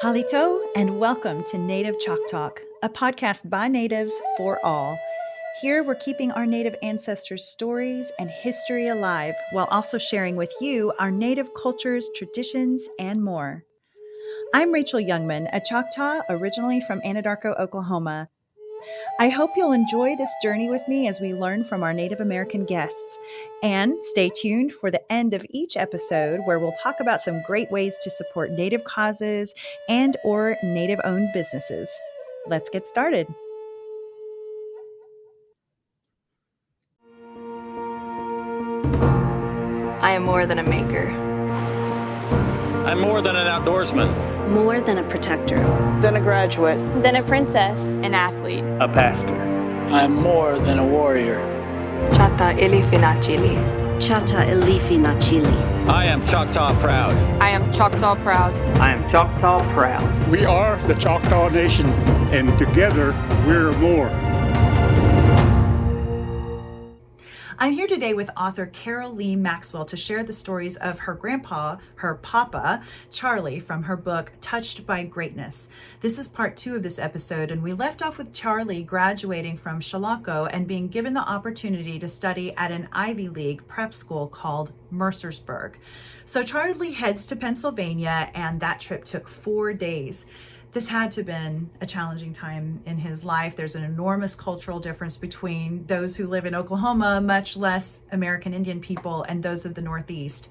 Halito, and welcome to Native Chalk Talk, a podcast by natives for all. Here we're keeping our native ancestors' stories and history alive while also sharing with you our native cultures, traditions, and more. I'm Rachel Youngman, a Choctaw originally from Anadarko, Oklahoma. I hope you'll enjoy this journey with me as we learn from our Native American guests. And stay tuned for the end of each episode where we'll talk about some great ways to support Native causes and or Native-owned businesses. Let's get started. I am more than a maker. I'm more than an outdoorsman. More than a protector. Than a graduate. Than a princess. An athlete. A pastor. I'm more than a warrior. Choctaw ilifinachili. Chata ilifi nachili. I am Choctaw proud. I am Choctaw proud. I am Choctaw proud. We are the Choctaw Nation, and together we're more. I'm here today with author Carolee Maxwell to share the stories of her grandpa, her papa, Charlie, from her book, Touched by Greatness. This is part 2 of this episode, and we left off with Charlie graduating from Chilocco and being given the opportunity to study at an Ivy League prep school called Mercersburg. So Charlie heads to Pennsylvania, and that trip took 4 days. This had to have been a challenging time in his life. There's an enormous cultural difference between those who live in Oklahoma, much less American Indian people, and those of the Northeast.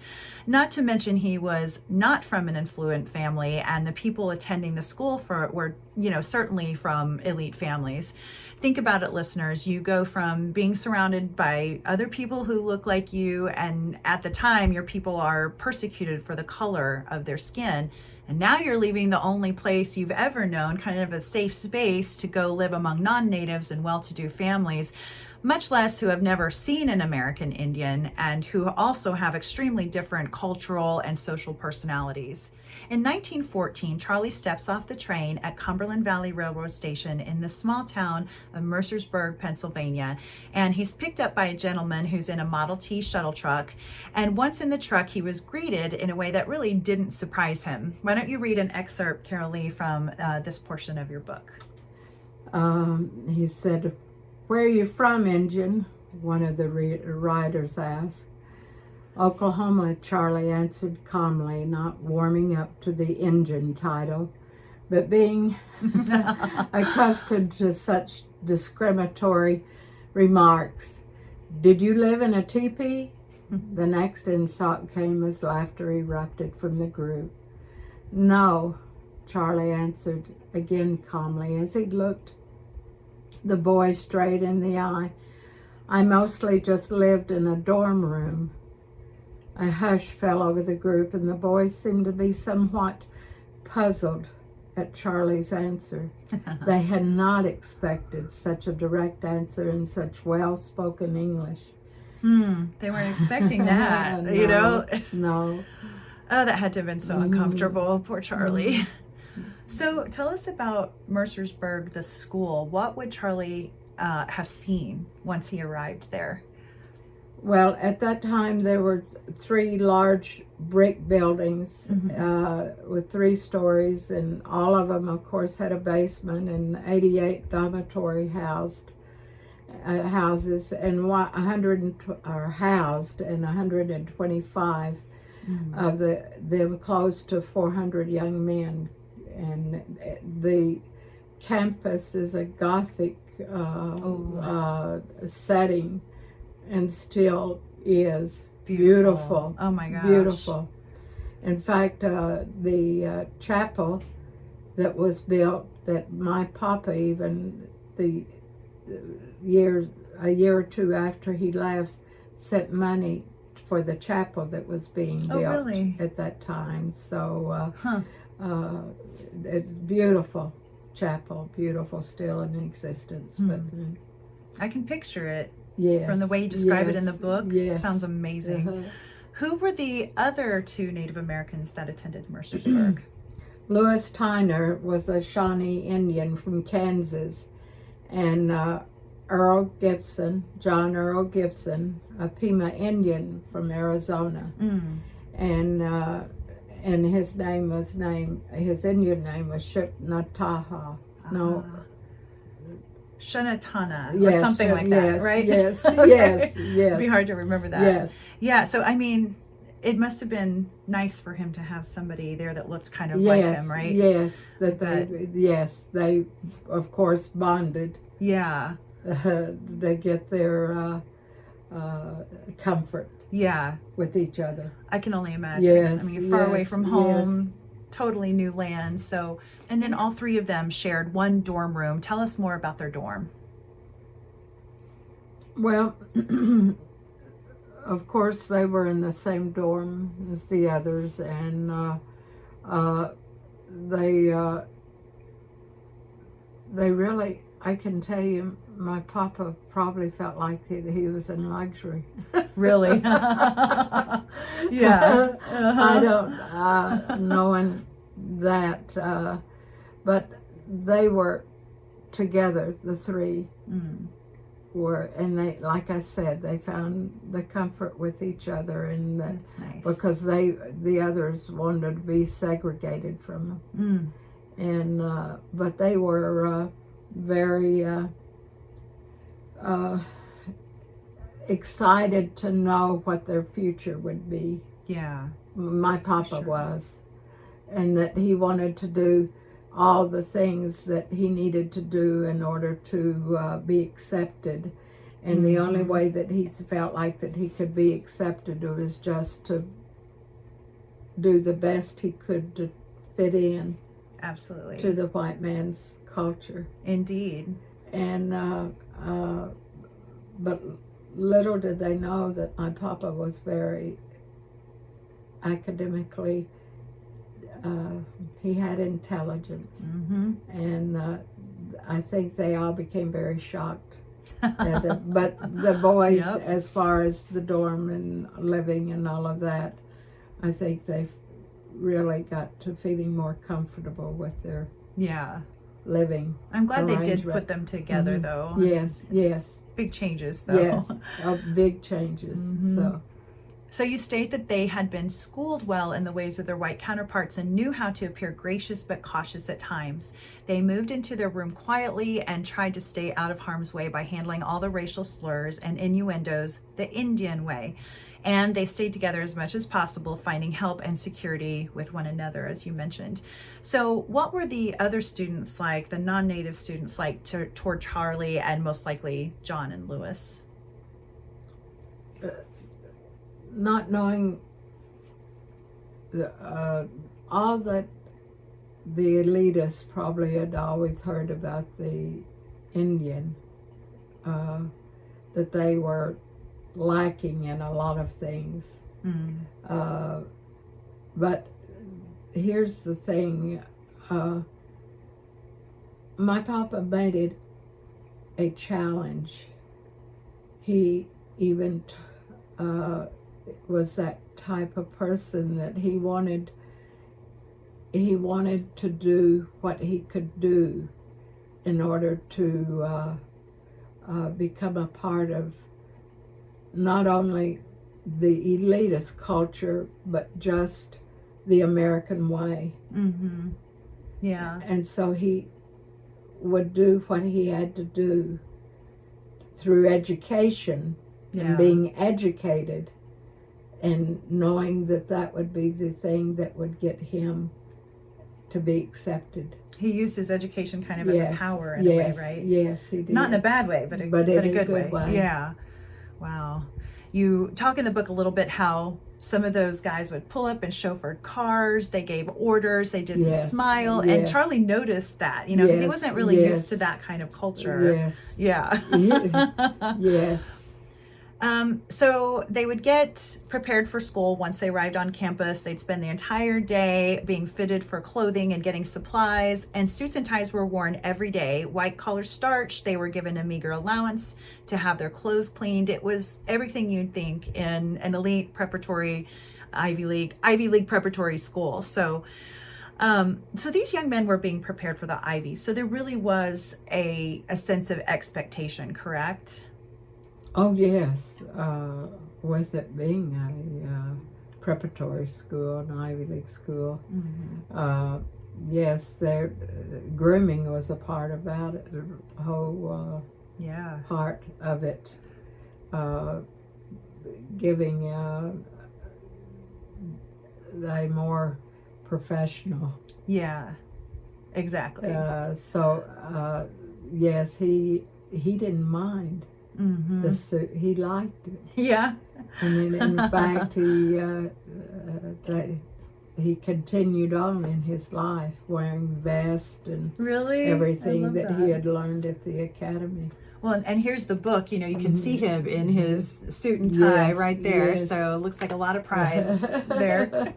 Not to mention he was not from an affluent family, and the people attending the school were, certainly from elite families. Think about it, listeners. You go from being surrounded by other people who look like you, and at the time your people are persecuted for the color of their skin. And now you're leaving the only place you've ever known, kind of a safe space to go live among non-natives and well-to-do families, much less who have never seen an American Indian and who also have extremely different cultural and social personalities. In 1914, Charlie steps off the train at Cumberland Valley Railroad Station in the small town of Mercersburg, Pennsylvania, and he's picked up by a gentleman who's in a Model T shuttle truck. And once in the truck, he was greeted in a way that really didn't surprise him. Why don't you read an excerpt, Carolee, from this portion of your book? He said, "Where are you from, Injun?" one of the riders asked. "Oklahoma," Charlie answered calmly, not warming up to the Injun title, but being accustomed to such discriminatory remarks. "Did you live in a teepee?" The next insult came as laughter erupted from the group. "No," Charlie answered again calmly as he looked the boy straight in the eye. "I mostly just lived in a dorm room." A hush fell over the group, and the boys seemed to be somewhat puzzled at Charlie's answer. They had not expected such a direct answer in such well-spoken English. They weren't expecting that, No. Oh, that had to have been so uncomfortable. Poor Charlie. So tell us about Mercersburg, the school. What would Charlie have seen once he arrived there? Well, at that time there were 3 large brick buildings with 3 stories, and all of them, of course, had a basement, and 88 dormitory houses, and 125 of them close to 400 young men. And the campus is a Gothic setting, and still is beautiful. Oh my gosh. Beautiful. In fact, the chapel that was built, that my papa, even a year or 2 after he left, sent money for the chapel that was being built at that time. So it's beautiful chapel, beautiful, still in existence. But I can picture it. Yes. From the way you describe it in the book. Yes. It sounds amazing. Who were the other 2 Native Americans that attended Mercersburg? Louis Tyner was a Shawnee Indian from Kansas, and John Earl Gibson, a Pima Indian from Arizona. And and his Indian name was Shutnataha. No. Shanatana, or Yes, something like that, right? Yes, Okay. yes, yes. It'd be hard to remember that. Yes. Yeah, so I mean, it must have been nice for him to have somebody there that looked kind of like him, right? Yes, they of course bonded. Yeah. They get their comfort Yeah. with each other. I can only imagine. Yes, I mean, you're far away yes, from home, totally new land. So, and then all three of them shared one dorm room. Tell us more about their dorm. Well, of course, they were in the same dorm as the others, and they really, I can tell you, my papa probably felt like he was in luxury. Really? Yeah. I don't knowing that, but they were together, the three. Were, and they, like I said, they found the comfort with each other, and That's nice. because the others wanted to be segregated from them, and but they were very excited to know what their future would be. Yeah. My papa Sure. was, and that he wanted to do all the things that he needed to do in order to be accepted. And the only way that he felt like that he could be accepted was just to do the best he could to fit in Absolutely. to the white man's culture. Indeed. And but little did they know that my papa was very academically, he had intelligence, and I think they all became very shocked. But the boys, Yep. as far as the dorm and living and all of that, I think they really got to feeling more comfortable with their Yeah. living. I'm glad they did arrangement. put them together, though. Yes, yes, Big changes, though. yes, big changes. So you state that they had been schooled well in the ways of their white counterparts and knew how to appear gracious but cautious at times. They moved into their room quietly and tried to stay out of harm's way by handling all the racial slurs and innuendos the Indian way. And they stayed together as much as possible, finding help and security with one another, as you mentioned. So what were the other students like, the non-native students like toward Charlie and most likely John and Lewis? Not knowing all that the elitists probably had always heard about the Indian, that they were lacking in a lot of things. But here's the thing, my papa made it a challenge. He even was that type of person that he wanted to do what he could do in order to become a part of not only the elitist culture, but just the American way. Yeah. And so he would do what he had to do through education and being educated, and knowing that that would be the thing that would get him to be accepted. He used his education kind of as a power in a way, right? Yes, he did. Not in a bad way, but in a good way. Yeah. Wow. You talk in the book a little bit how some of those guys would pull up and chauffeured cars. They gave orders. They didn't smile. And Charlie noticed that, you know, because he wasn't really used to that kind of culture. Yes. Yeah. Yes. So they would get prepared for school once they arrived on campus. They'd spend the entire day being fitted for clothing and getting supplies, and suits and ties were worn every day. White collars starched. They were given a meager allowance to have their clothes cleaned. It was everything you'd think in an elite preparatory Ivy League preparatory school. So these young men were being prepared for the Ivy. So there really was a sense of expectation, correct? Oh yes, with it being a preparatory school, an Ivy League school. Yes, their grooming was a part about it, the whole part of it, giving a more professional. Yeah, exactly. Yes, he didn't mind the suit. He liked it. Yeah. And in fact, he continued on in his life wearing vest and really everything that he had learned at the academy. Well, and here's the book. You know, you can see him in his suit and tie right there. So it looks like a lot of pride there.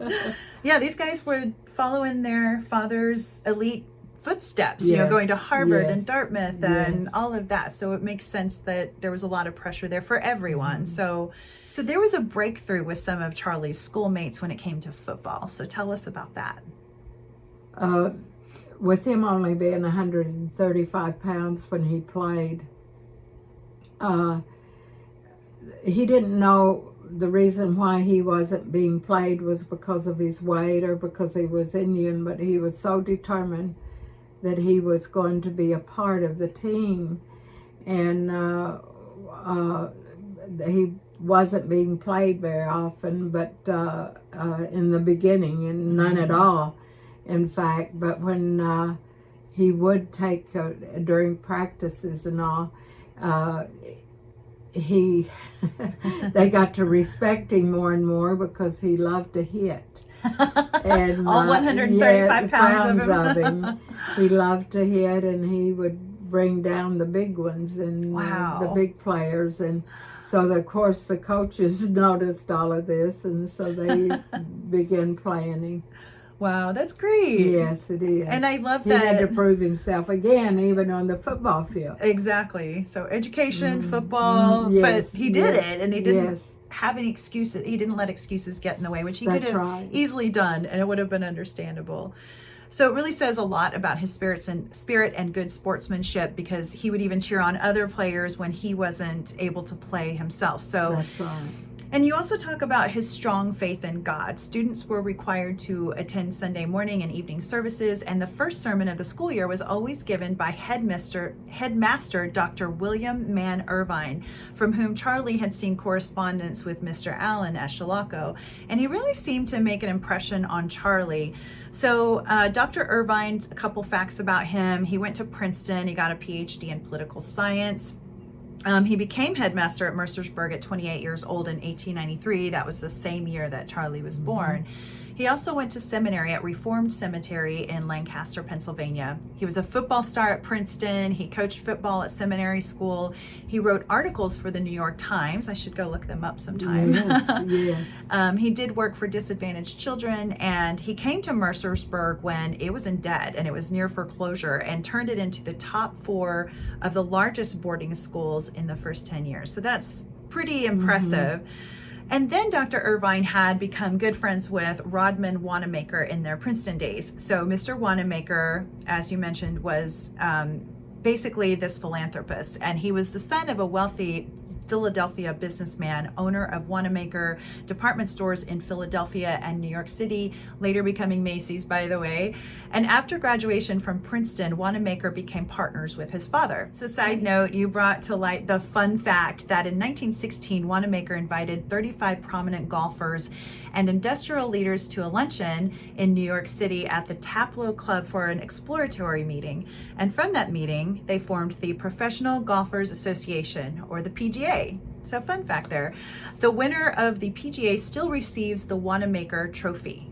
Yeah, these guys would follow in their father's elite footsteps, you know, going to Harvard and Dartmouth and all of that. So it makes sense that there was a lot of pressure there for everyone. So there was a breakthrough with some of Charlie's schoolmates when it came to football. So tell us about that. With him only being 135 pounds when he played, he didn't know the reason why he wasn't being played was because of his weight or because he was Indian, but he was so determined that he was going to be a part of the team, and he wasn't being played very often, but in the beginning, and none at all, in fact. But when he would take during practices and all, they got to respect him more and more because he loved to hit. And all 135 pounds of him. He loved to hit, and he would bring down the big ones and the big players. And so, of course, the coaches noticed all of this, and so they began playing him. Wow, that's great. Yes, it is. And I love that. He had to prove himself again, even on the football field. Exactly. So education, football, but he did it, and he didn't have any excuses. He didn't let excuses get in the way, which he could have easily done, and it would have been understandable. So it really says a lot about his spirit and good sportsmanship, because he would even cheer on other players when he wasn't able to play himself. So that's right. And you also talk about his strong faith in God. Students were required to attend Sunday morning and evening services, and the first sermon of the school year was always given by headmaster Dr. William Mann Irvine, from whom Charlie had seen correspondence with Mr. Allen at Chilocco, and he really seemed to make an impression on Charlie. So Dr. Irvine, a couple facts about him: he went to Princeton, he got a PhD in political science. He became headmaster at Mercersburg at 28 years old in 1893. That was the same year that Charlie was born. He also went to seminary at Reformed Cemetery in Lancaster, Pennsylvania. He was a football star at Princeton. He coached football at seminary school. He wrote articles for the New York Times. I should go look them up sometime. Yes. He did work for disadvantaged children, and he came to Mercersburg when it was in debt and it was near foreclosure, and turned it into the top 4 of the largest boarding schools in the first 10 years. So that's pretty impressive. And then Dr. Irvine had become good friends with Rodman Wanamaker in their Princeton days. So Mr. Wanamaker, as you mentioned, was basically this philanthropist, and he was the son of a wealthy Philadelphia businessman, owner of Wanamaker department stores in Philadelphia and New York City, later becoming Macy's, by the way. And after graduation from Princeton, Wanamaker became partners with his father. So side note, you brought to light the fun fact that in 1916, Wanamaker invited 35 prominent golfers and industrial leaders to a luncheon in New York City at the Taplow Club for an exploratory meeting. And from that meeting, they formed the Professional Golfers Association, or the PGA. So fun fact there. The winner of the PGA still receives the Wanamaker Trophy.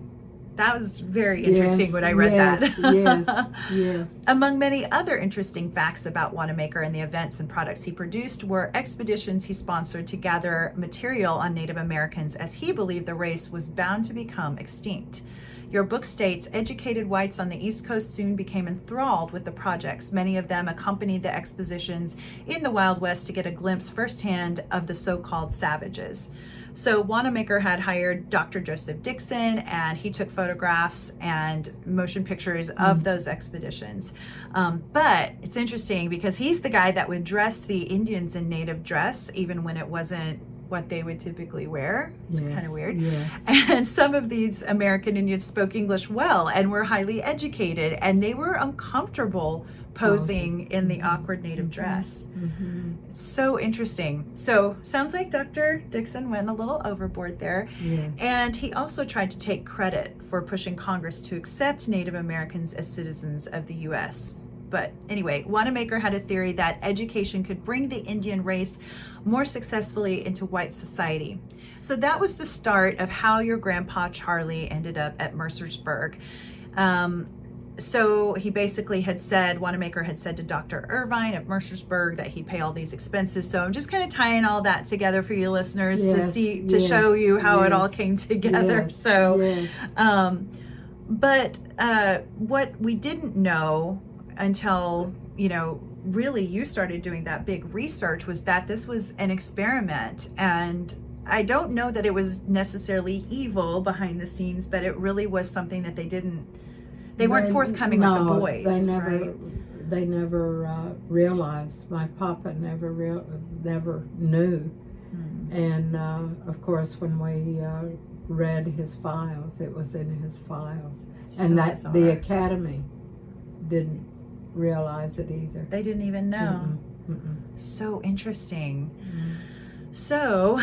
That was very interesting when I read that. Yes. Among many other interesting facts about Wanamaker and the events and products he produced were expeditions he sponsored to gather material on Native Americans, as he believed the race was bound to become extinct. Your book states educated whites on the East Coast soon became enthralled with the projects. Many of them accompanied the expositions in the Wild West to get a glimpse firsthand of the so-called savages. So Wanamaker had hired Dr. Joseph Dixon, and he took photographs and motion pictures of those expeditions. But it's interesting because he's the guy that would dress the Indians in native dress, even when it wasn't what they would typically wear. It's kind of weird. Yes. And some of these American Indians spoke English well and were highly educated, and they were uncomfortable posing in the awkward native dress. It's so interesting. So sounds like Dr. Dixon went a little overboard there. Yes. And he also tried to take credit for pushing Congress to accept Native Americans as citizens of the U.S. But anyway, Wanamaker had a theory that education could bring the Indian race more successfully into white society. So that was the start of how your grandpa Charlie ended up at Mercersburg. So he basically had said, Wanamaker had said to Dr. Irvine of Mercersburg that he'd pay all these expenses. So I'm just kind of tying all that together for you listeners to show you how it all came together. But what we didn't know until, really you started doing that big research was that this was an experiment. And I don't know that it was necessarily evil behind the scenes, but it really was something that they weren't forthcoming with the boys. They never realized. My papa never knew. And of course, when we read his files, it was in his files, and that bizarre. The academy didn't realize it either. They didn't even know. So interesting. So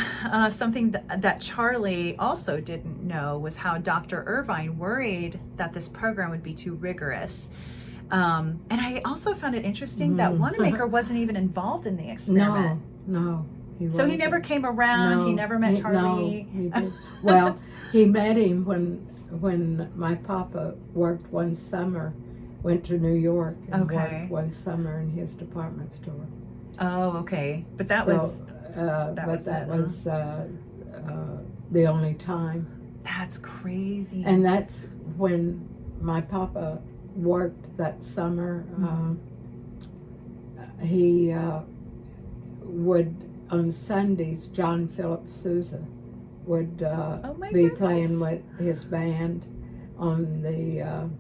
something that Charlie also didn't know was how Dr. Irvine worried that this program would be too rigorous. And I also found it interesting that Wanamaker wasn't even involved in the experiment. No. So he never came around. No, he never met Charlie. No, he did. Well, he met him when my papa worked one summer, went to New York and worked one summer in his department store. Oh, okay. But that was the only time. That's crazy. And that's when my papa worked that summer. He would, on Sundays, John Philip Sousa would be playing with his band on the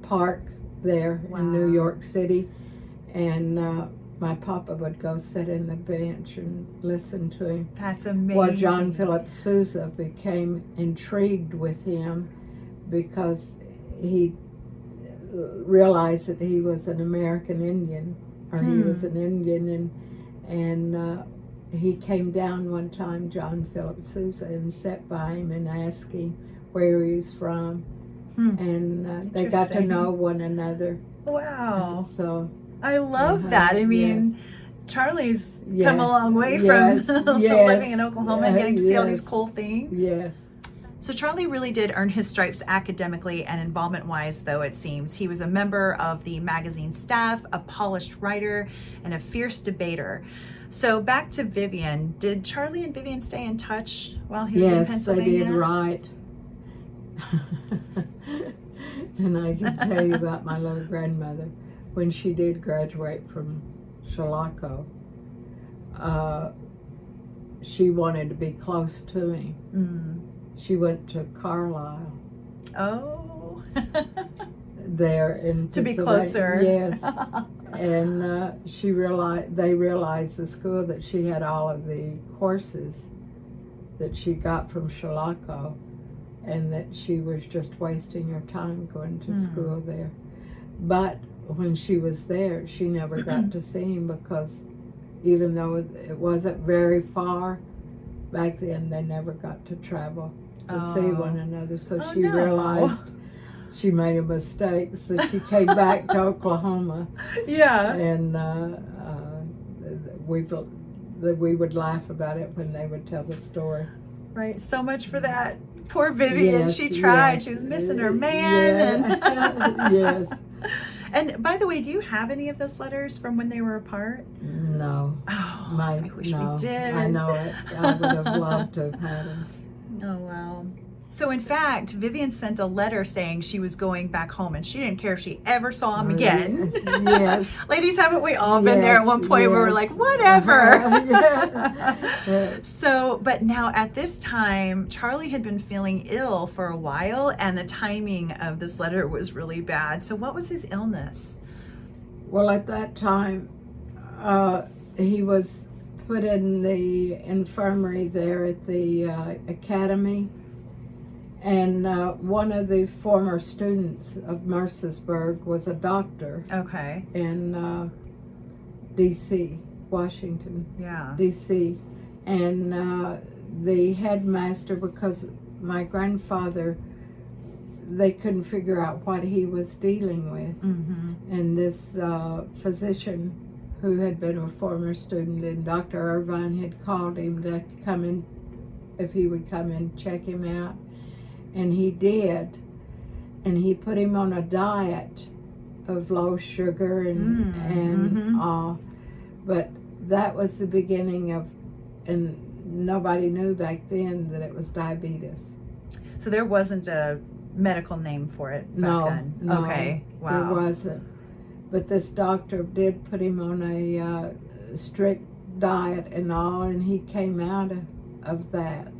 park there in New York City. And my papa would go sit in the bench and listen to him. That's amazing. Well, John Philip Sousa became intrigued with him because he realized that he was an American Indian, or he was an Indian, and he came down one time, John Philip Sousa, and sat by him and asked him where he was from, and they got to know one another. Wow. So I love that. I mean, Charlie's come a long way from living in Oklahoma and getting to see all these cool things. Yes. So Charlie really did earn his stripes academically and involvement-wise, though, it seems. He was a member of the magazine staff, a polished writer, and a fierce debater. So back to Vivian. Did Charlie and Vivian stay in touch while he was in Pennsylvania? Yes, they did, right. And I can tell you about my little grandmother. When she did graduate from Choctaw, she wanted to be close to him. She went to Carlisle. Oh. There in to be closer. Yes. And they realized the school that she had all of the courses that she got from Choctaw, and that she was just wasting her time going to school there. But when she was there, she never got to see him, because even though it wasn't very far back then, they never got to travel to see one another. So she realized she made a mistake, so she came back to Oklahoma. Yeah. And we would laugh about it when they would tell the story. Right. So much for that. Poor Vivian. Yes, she tried. yes. She was missing her man. Yeah. Yes. And by the way, do you have any of those letters from when they were apart? No. Oh, I wish we did. I know it. I would have loved to have had them. Oh, wow. So in fact, Vivian sent a letter saying she was going back home, and she didn't care if she ever saw him again. Yes. Ladies, haven't we all been there at one point where we're like, whatever. So, but now at this time, Charlie had been feeling ill for a while, and the timing of this letter was really bad. So what was his illness? Well, at that time, he was put in the infirmary there at the academy. And one of the former students of Mercersburg was a doctor Okay. in D.C., Washington, Yeah. D.C. And the headmaster, because my grandfather, they couldn't figure out what he was dealing with. Mm-hmm. And this physician who had been a former student, and Dr. Irvine had called him to come in, if he would come and check him out. And he did. And he put him on a diet of low sugar and but that was the beginning of, and nobody knew back then that it was diabetes. So there wasn't a medical name for it back then? No, okay. Wow. there wasn't. But this doctor did put him on a strict diet and all, and he came out of that.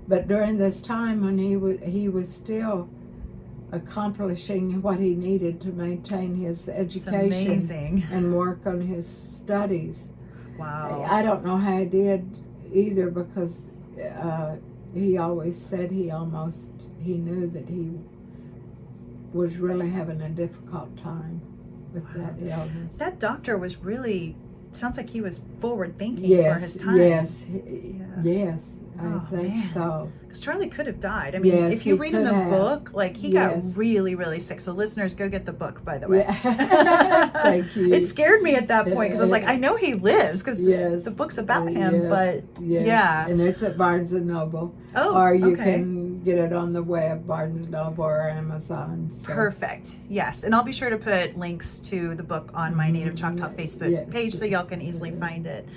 But during this time when he was still accomplishing what he needed to maintain his education and work on his studies. Wow. I don't know how he did either, because he always said he knew that he was really having a difficult time with that illness. That doctor was really, sounds like he was forward thinking for his time. Yes, Oh, I think man. so. Because Charlie could have died. I mean, Yes, if you he read in the could have. book, like he Yes. got really, really sick. So listeners, go get the book, by the way. Yeah. Thank you. It scared me at that point because I was like, I know he lives because the book's about him, but yeah. And it's at Barnes & Noble. Oh, or you okay. can get it on the web, Barnes & Noble or Amazon. So. Perfect. Yes. And I'll be sure to put links to the book on my Native Choctaw Facebook page so y'all can easily find it.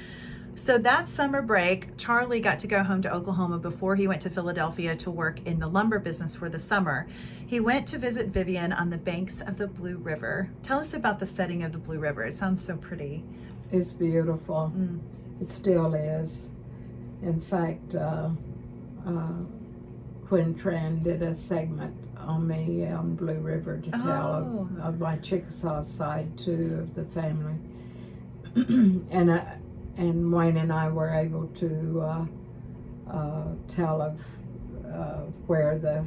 So that summer break, Charlie got to go home to Oklahoma before he went to Philadelphia to work in the lumber business for the summer. He went to visit Vivian on the banks of the Blue River. Tell us about the setting of the Blue River. It sounds so pretty. It's beautiful. It still is. In fact, Quinn Tran did a segment on me on Blue River to tell of my Chickasaw side too of the family. And Wayne and I were able to tell of where the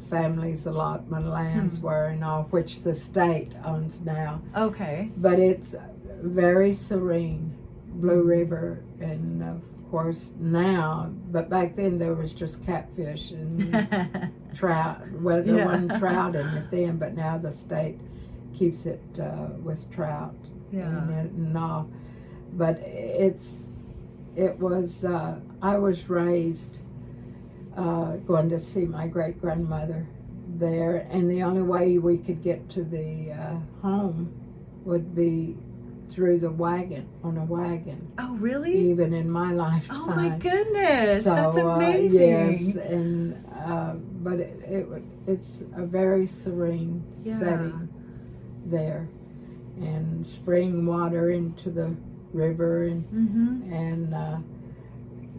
family's allotment lands were and all, which the state owns now. Okay. But it's very serene, Blue River, and of course now, but back then there was just catfish and trout. Well, there wasn't trout in it then, but now the state keeps it with trout and all. But it was, I was raised going to see my great-grandmother there, and the only way we could get to the home would be through the wagon, on a wagon. Oh, really? Even in my lifetime. Oh my goodness, So, that's amazing. yes, and but it's a very serene setting there, and spring water into the river, and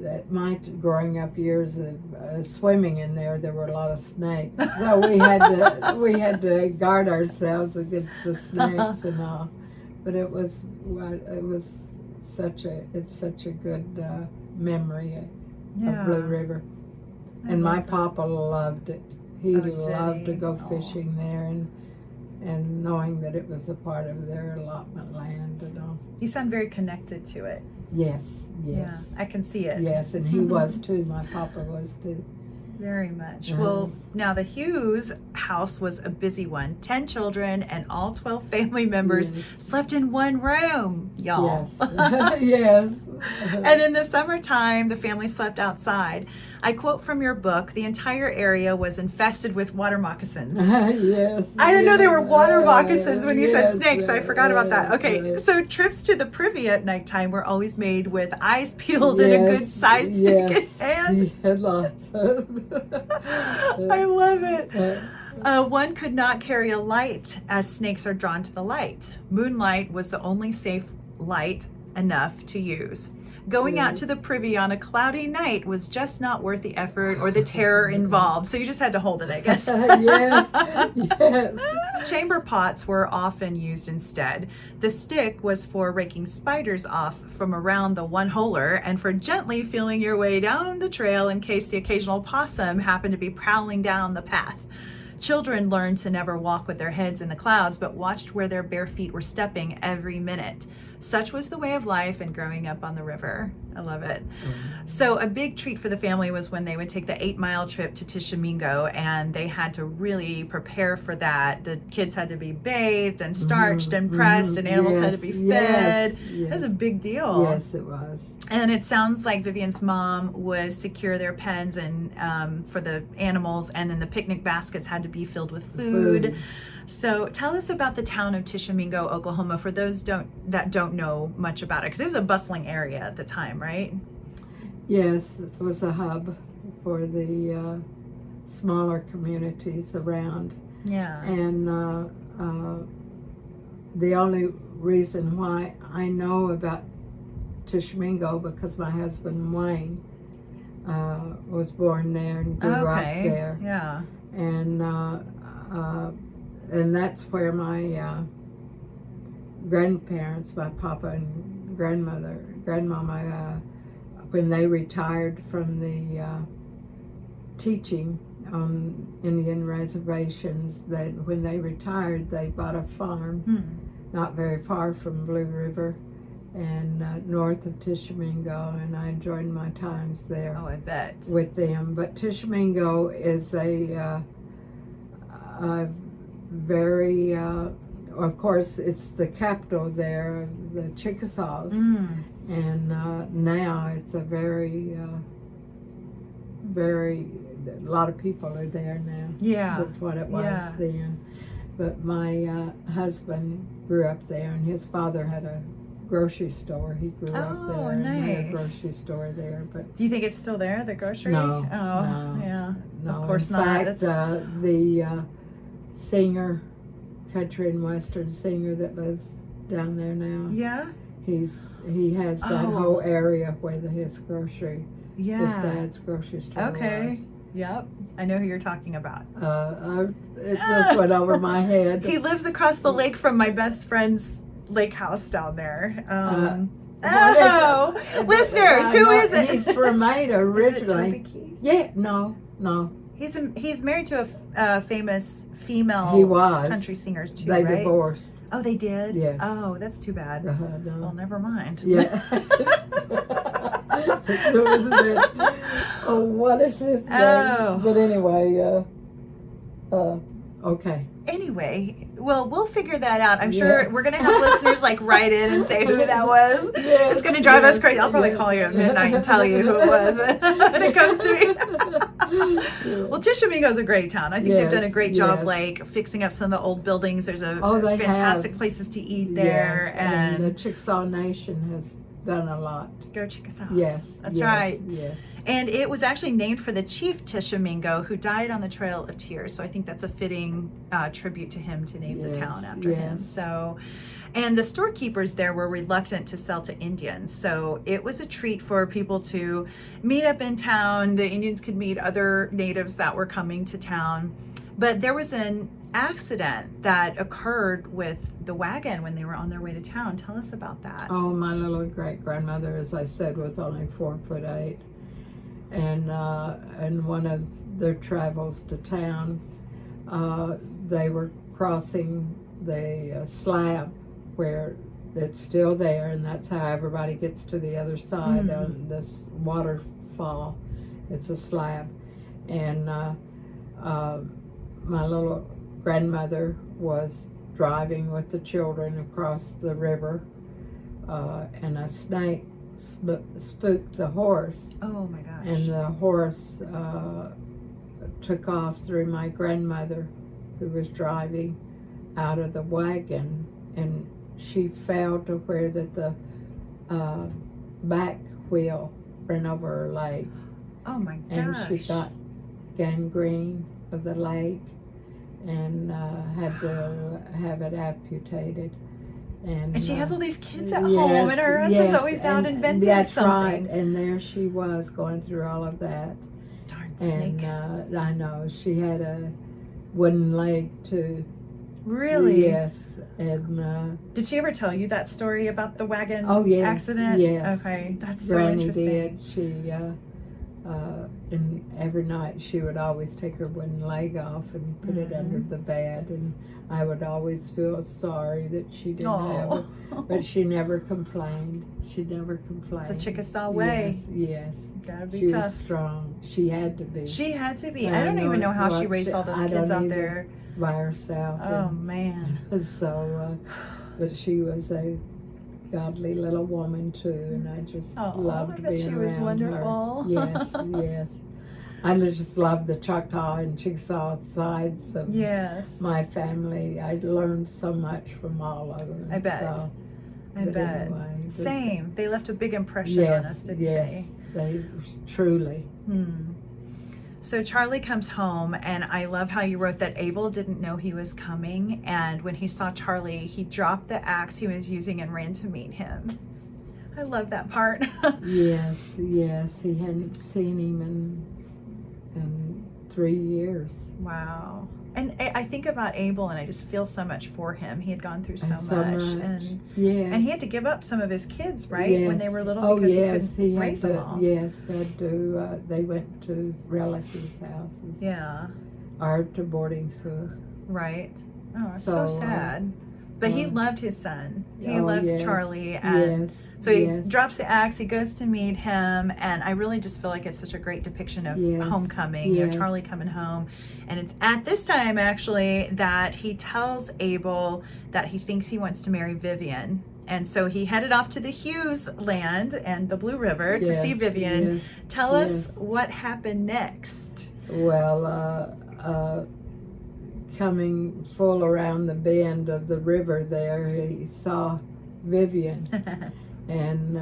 that my growing up years of swimming in there were a lot of snakes, so we had to guard ourselves against the snakes and all. But it was such a good memory of Blue River, and my papa loved it. He loved to go fishing there, and knowing that it was a part of their allotment land and all. You sound very connected to it. Yes. Yeah, I can see it. Yes, and he was too. My papa was too. Very much. Well, now the Hughes house was a busy one. 10 children and all 12 family members slept in one room, y'all. Yes. Yes. And in the summertime, the family slept outside. I quote from your book, the entire area was infested with water moccasins. Yes. I didn't know they were water moccasins when you said snakes. I forgot about that. Okay, so trips to the privy at nighttime were always made with eyes peeled and a good side stick in hand. He had lots of. I love it. One could not carry a light as snakes are drawn to the light. Moonlight was the only safe light enough to use. Going out to the privy on a cloudy night was just not worth the effort or the terror involved. So you just had to hold it, I guess. Yes, yes. Chamber pots were often used instead. The stick was for raking spiders off from around the one-holer and for gently feeling your way down the trail in case the occasional possum happened to be prowling down the path. Children learned to never walk with their heads in the clouds, but watched where their bare feet were stepping every minute. Such was the way of life and growing up on the river. I love it. So a big treat for the family was when they would take the 8-mile trip to Tishomingo, and they had to really prepare for that. The kids had to be bathed and starched and pressed, and animals had to be fed. It was a big deal. Yes, it was. And it sounds like Vivian's mom would secure their pens and for the animals, and then the picnic baskets had to be filled with food. So tell us about the town of Tishomingo, Oklahoma, for those that don't know much about it, because it was a bustling area at the time, right? Yes, it was a hub for the smaller communities around. Yeah. And the only reason why I know about Tishomingo because my husband Wayne was born there and grew up there. Yeah. And that's where my grandparents, my papa and grandmama, when they retired from the teaching on Indian reservations, that when they retired, they bought a farm not very far from Blue River and north of Tishomingo, and I enjoyed my times there. Oh, I bet. With them. But Tishomingo is a very, of course, it's the capital there of the Chickasaws, and now it's a very, a lot of people are there now. Yeah. That's what it was then. But my husband grew up there, and his father had a grocery store. He grew up there and had a grocery store there. But do you think it's still there, the grocery? No. Yeah. No, Of course in not. fact, the singer, country and western singer that lives down there now. Yeah. He has that whole area where his grocery, his dad's grocery store was. Yep. I know who you're talking about. It just went over my head. He lives across the lake from my best friend's lake house down there. Listeners, who is it? He's from Ada originally. Is it Toby Keith? Yeah, no. He's married to a famous female country singer too, They right? divorced. Oh, they did? Yes. Oh, that's too bad. No. Well, never mind. Yeah. What is his name? But anyway, okay. Anyway, well, we'll figure that out. I'm sure we're going to have listeners write in and say who that was. It's going to drive us crazy. I'll probably call you at midnight and tell you who it was when it comes to me. Well, Tishomingo is a great town. I think they've done a great job, like fixing up some of the old buildings. There's fantastic places to eat there. And the Chickasaw Nation has done a lot. Go Chickasaw. Yes. That's right. Yes. And it was actually named for the chief Tishomingo who died on the Trail of Tears. So I think that's a fitting tribute to him to name the town after him. So, and the storekeepers there were reluctant to sell to Indians. So it was a treat for people to meet up in town. The Indians could meet other natives that were coming to town. But there was an accident that occurred with the wagon when they were on their way to town. Tell us about that. Oh, my little great-grandmother, as I said, was only 4'8". And one of their travels to town, they were crossing the slab where it's still there, and that's how everybody gets to the other side on this waterfall. It's a slab. And my little grandmother was driving with the children across the river, and a snake spooked the horse. Oh my gosh. And the horse took off through my grandmother, who was driving, out of the wagon, and she fell to where that the back wheel ran over her leg. Oh my gosh. And she got gangrene of the leg and had to have it amputated. And she has all these kids at home, and her husband's always out inventing that's something. Right. And there she was going through all of that. Darn snake. And I know she had a wooden leg too. Really? Yes. And did she ever tell you that story about the wagon accident? Yes. Okay, that's Granny so interesting. did. She and every night she would always take her wooden leg off and put it under the bed, and I would always feel sorry that she didn't have it, but she never complained. She never complained. It's a Chickasaw way. Yes. Gotta be She tough. was strong. She had to be. She had to be. I don't even know how she raised all those kids out there by herself. Oh man. So, but she was a godly little woman too, and I just loved being around she was wonderful. her. Yes, yes. I just love the Choctaw and Chickasaw sides of my family. I learned so much from all of them. I bet. I bet. Anyway, same. They left a big impression on us, didn't they? They truly. So Charlie comes home, and I love how you wrote that Abel didn't know he was coming, and when he saw Charlie, he dropped the axe he was using and ran to meet him. I love that part. Yes, he hadn't seen him in 3 years. Wow. And I think about Abel, and I just feel so much for him. He had gone through so much. And he had to give up some of his kids, right? When they were little, because he couldn't raise them all. Yes, they went to relatives' houses. Yeah. Or to boarding schools. Right. Oh, it's so sad. But he loved his son. He loved Charlie. And so he drops the axe, he goes to meet him, and I really just feel like it's such a great depiction of homecoming, you know, Charlie coming home. And it's at this time, actually, that he tells Abel that he thinks he wants to marry Vivian. And so he headed off to the Hughes land and the Blue River to see Vivian. Tell us what happened next. Well, coming full around the bend of the river there, he saw Vivian. And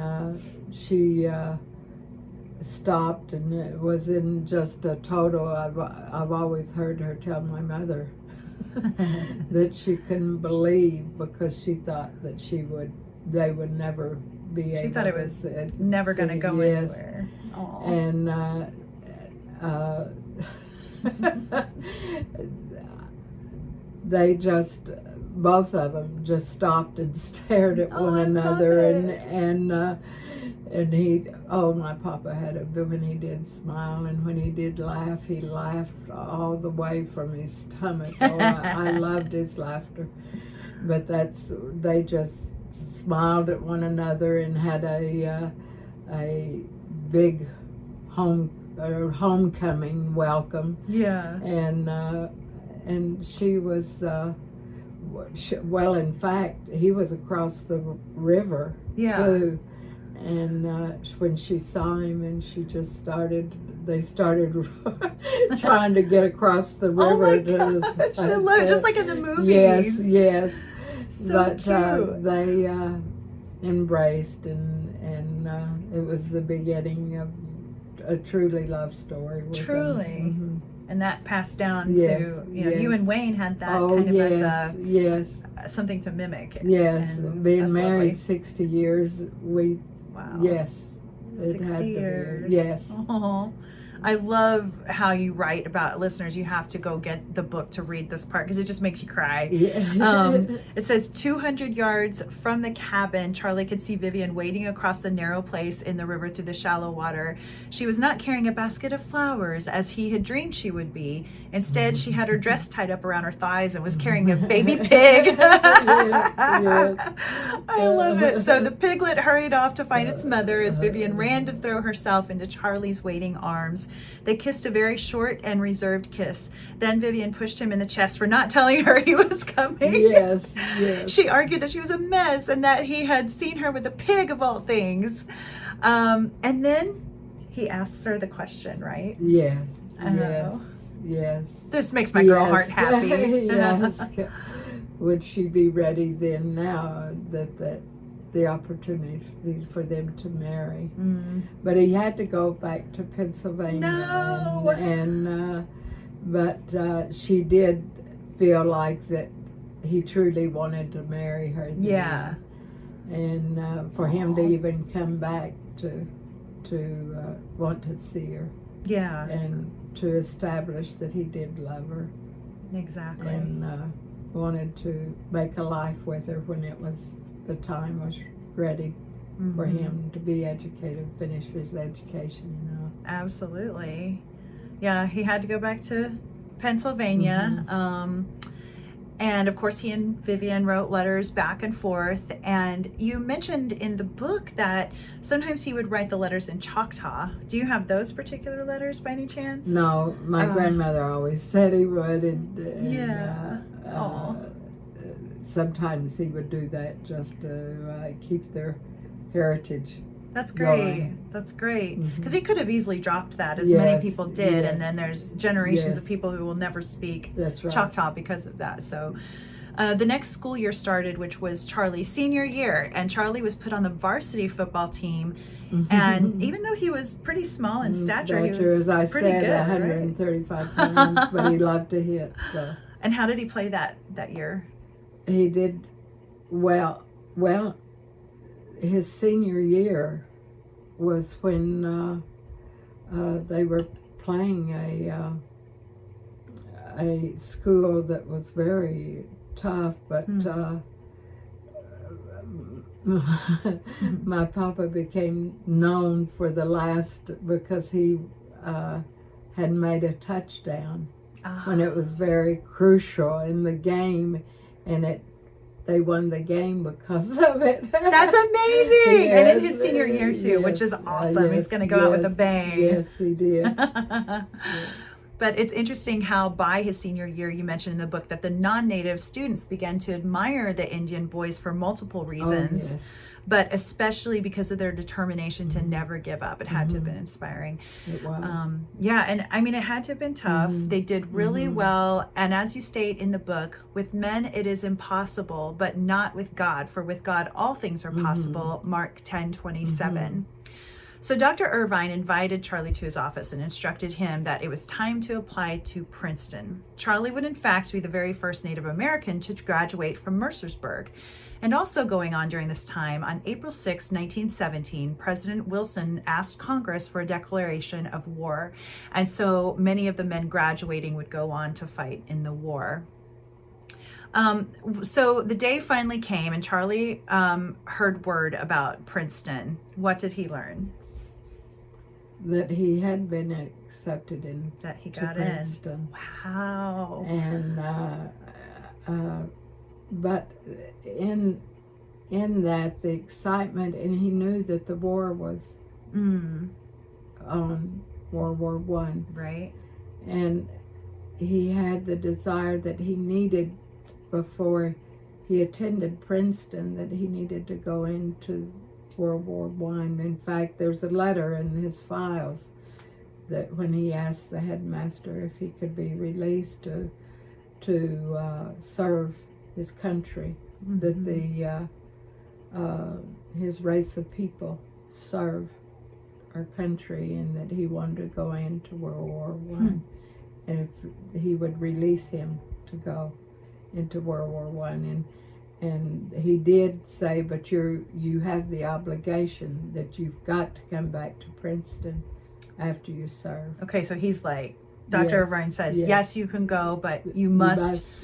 she stopped, and it was in just a total, I've always heard her tell my mother that she couldn't believe, because she thought that they would never be able to. She thought it was never going to go anywhere. And they just, both of them just stopped and stared at one another, and he, my papa when he did smile, and when he did laugh, he laughed all the way from his stomach. I loved his laughter. But they just smiled at one another and had a big homecoming welcome. Yeah. And she was, well, in fact, he was across the river too. And when she saw him, and they started trying to get across the river. Oh my gosh, I love it, just like in the movies. Yes. So but cute. They embraced, and it was the beginning of a truly love story. Truly. And that passed down to, you and Wayne had that kind of as something to mimic. Yes, and being married 60 years, yes. It 60 had to years. Be. Yes. Oh, I love how you write about listeners. You have to go get the book to read this part, because it just makes you cry. It says 200 yards from the cabin, Charlie could see Vivian wading across the narrow place in the river through the shallow water. She was not carrying a basket of flowers as he had dreamed she would be. Instead, she had her dress tied up around her thighs and was carrying a baby pig. I love it. So the piglet hurried off to find its mother as Vivian ran to throw herself into Charlie's waiting arms. They kissed a very short and reserved kiss. Then Vivian pushed him in the chest for not telling her he was coming. Yes. She argued that she was a mess and that he had seen her with a pig, of all things. And then he asks her the question, right? Yes. This makes my girl heart happy. Yes. Would she be ready then, now that the opportunity for them to marry? But he had to go back to Pennsylvania. But she did feel like that he truly wanted to marry her. Yeah. And for him to even come back to want to see her Yeah. and to establish that he did love her Exactly. and wanted to make a life with her when the time was ready for him to be educated, finish his education. Absolutely. Yeah, he had to go back to Pennsylvania. And of course, he and Vivian wrote letters back and forth. And you mentioned in the book that sometimes he would write the letters in Choctaw. Do you have those particular letters by any chance? No, my grandmother always said he would. Yeah. Sometimes he would do that just to keep their heritage. That's great. Going. That's great. Because he could have easily dropped that, as many people did. And then there's generations of people who will never speak Choctaw because of that. So the next school year started, which was Charlie's senior year. And Charlie was put on the varsity football team. And even though he was pretty small in stature, he was as I pretty said, good, 135 pounds, but he loved to hit. So. And how did he play that year? He did well. His senior year was when they were playing a school that was very tough, but my papa became known for the last because he had made a touchdown when it was very crucial in the game, and they won the game because of it. That's amazing! And in his senior year too, which is awesome. He's going to go out with a bang. Yes, he did. But it's interesting how by his senior year, you mentioned in the book that the non-native students began to admire the Indian boys for multiple reasons, but especially because of their determination to never give up. It had to have been inspiring. It was. Yeah, and I mean, it had to have been tough. They did really well. And as you state in the book, with men it is impossible, but not with God. For with God all things are possible. Mark 10:27. So Dr. Irvine invited Charlie to his office and instructed him that it was time to apply to Princeton. Charlie would in fact be the very first Native American to graduate from Mercersburg. And also going on during this time, on April 6, 1917, President Wilson asked Congress for a declaration of war. And so many of the men graduating would go on to fight in the war. So the day finally came and Charlie heard word about Princeton. What did he learn? That he had been accepted in That he to got Princeton. in. Wow. And but in that the excitement, and he knew that the war was on World War I. Right. And he had the desire that he needed before he attended Princeton, that he needed to go into World War I. In fact, there's a letter in his files that when he asked the headmaster if he could be released to serve his country, that his race of people serve our country, and that he wanted to go into World War I, and if he would release him to go into World War I, and he did say, but you have the obligation that you've got to come back to Princeton after you serve. Okay, so he's like, Dr. Irvine says, yes, you can go, but you must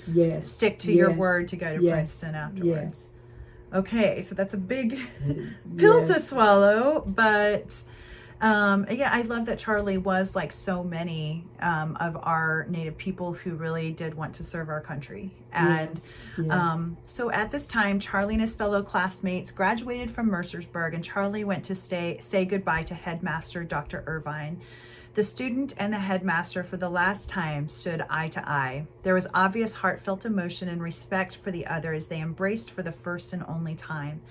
stick to your word to go to Princeton afterwards. Okay, so that's a big pill to swallow, but I love that Charlie was like so many of our Native people who really did want to serve our country. And so at this time, Charlie and his fellow classmates graduated from Mercersburg, and Charlie went to say goodbye to headmaster Dr. Irvine. The student and the headmaster for the last time stood eye to eye. There was obvious heartfelt emotion and respect for the other as they embraced for the first and only time.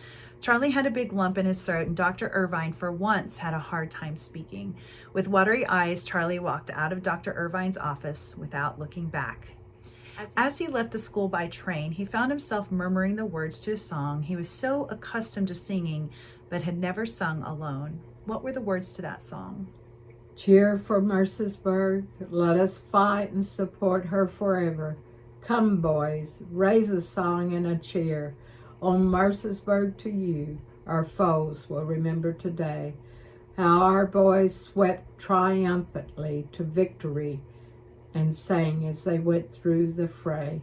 Charlie had a big lump in his throat, and Dr. Irvine for once had a hard time speaking. With watery eyes, Charlie walked out of Dr. Irvine's office without looking back. As he left the school by train, he found himself murmuring the words to a song he was so accustomed to singing, but had never sung alone. What were the words to that song? Cheer for Mercersburg, let us fight and support her forever. Come, boys, raise a song and a cheer. On Mercersburg to you, our foes will remember today how our boys swept triumphantly to victory and sang as they went through the fray.